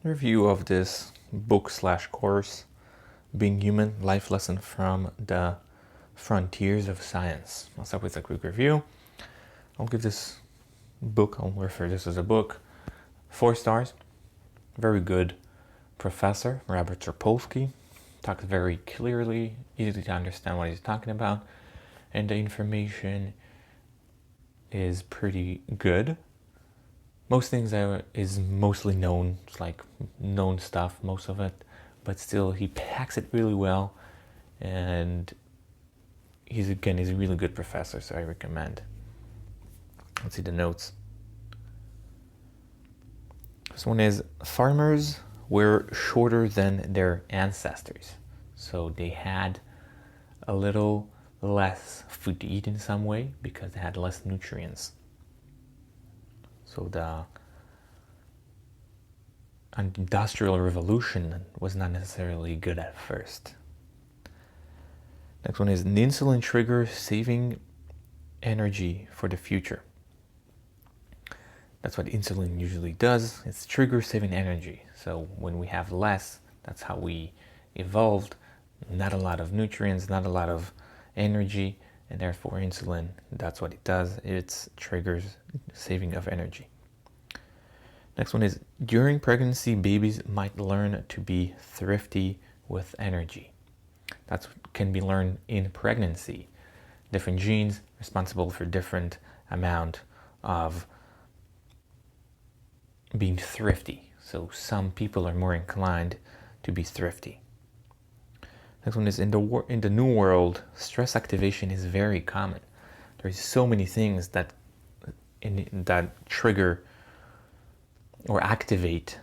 review of this book slash course, Being Human, Life Lesson from the Frontiers of Science. I'll start with a quick review. I'll give this book, I'll refer this as a book, 4 stars. Very good professor, Robert Sapolsky. Talks very clearly, easy to understand what he's talking about, and the information is pretty good. Most things is mostly known, it's like known stuff, most of it, but still he packs it really well, and he's a really good professor, so I recommend. Let's see the notes. This one is, farmers were shorter than their ancestors, so they had a little less food to eat in some way because they had less nutrients. So the Industrial Revolution was not necessarily good at first. Next one is, the insulin trigger saving energy for the future. That's what insulin usually does. It's trigger saving energy. So when we have less, that's how we evolved. Not a lot of nutrients, not a lot of energy, and therefore insulin, that's what it does. It triggers saving of energy. Next one is, during pregnancy, babies might learn to be thrifty with energy. That can be learned in pregnancy. Different genes responsible for different amount of being thrifty. So some people are more inclined to be thrifty. Next one is, in the new world, stress activation is very common. There's so many things that trigger or activate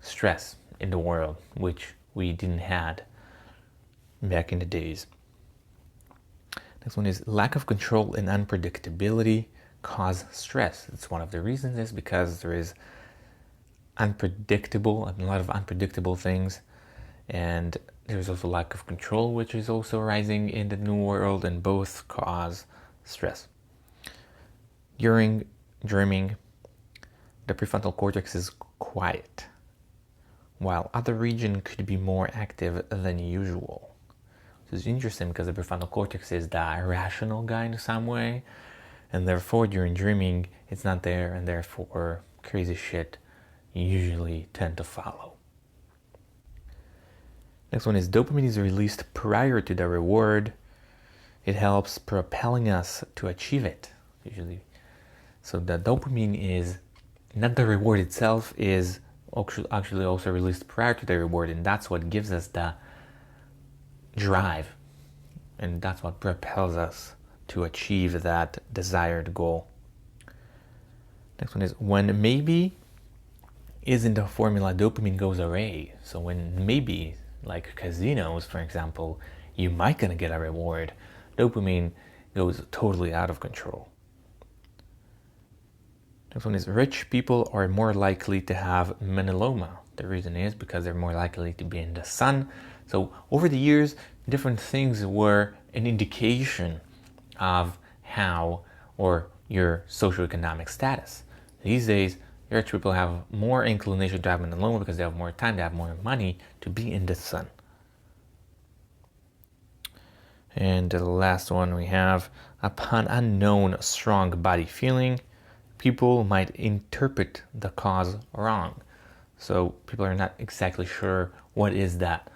stress in the world, which we didn't had back in the days. Next one is, lack of control and unpredictability cause stress. It's one of the reasons is because there is a lot of unpredictable things, and there's also lack of control, which is also rising in the new world, and both cause stress. During dreaming, the prefrontal cortex is quiet, while other regions could be more active than usual. This is interesting because the prefrontal cortex is the rational guy in some way, and therefore during dreaming it's not there, and therefore crazy shit usually tend to follow. Next one is, dopamine is released prior to the reward. It helps propelling us to achieve it, usually. So the dopamine is not the reward itself, is actually also released prior to the reward, and that's what gives us the drive, and that's what propels us to achieve that desired goal. Next one is, when maybe is in the formula, dopamine goes away. So when maybe, like casinos for example, you might gonna get a reward, dopamine goes totally out of control. Next one is, rich people are more likely to have melanoma. The reason is because they're more likely to be in the sun. So over the years, different things were an indication of how, or your socioeconomic status. These days, rich people have more inclination to have melanoma because they have more time, they have more money to be in the sun. And the last one we have, upon unknown strong body feeling, people might interpret the cause wrong. So people are not exactly sure what is that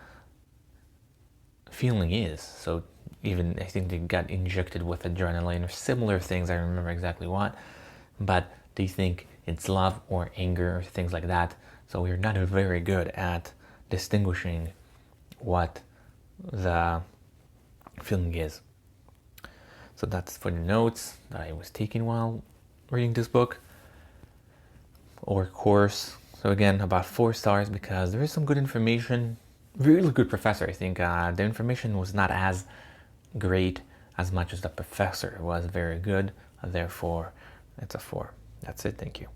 feeling is. So even I think they got injected with adrenaline or similar things, I don't remember exactly what, but they think it's love or anger or things like that. So we're not very good at distinguishing what the feeling is. So that's for the notes that I was taking while reading this book or course. So again, about 4 stars because there is some good information. Really good professor. I think the information was not as great as much as the professor was very good. Therefore, it's a 4. That's it. Thank you.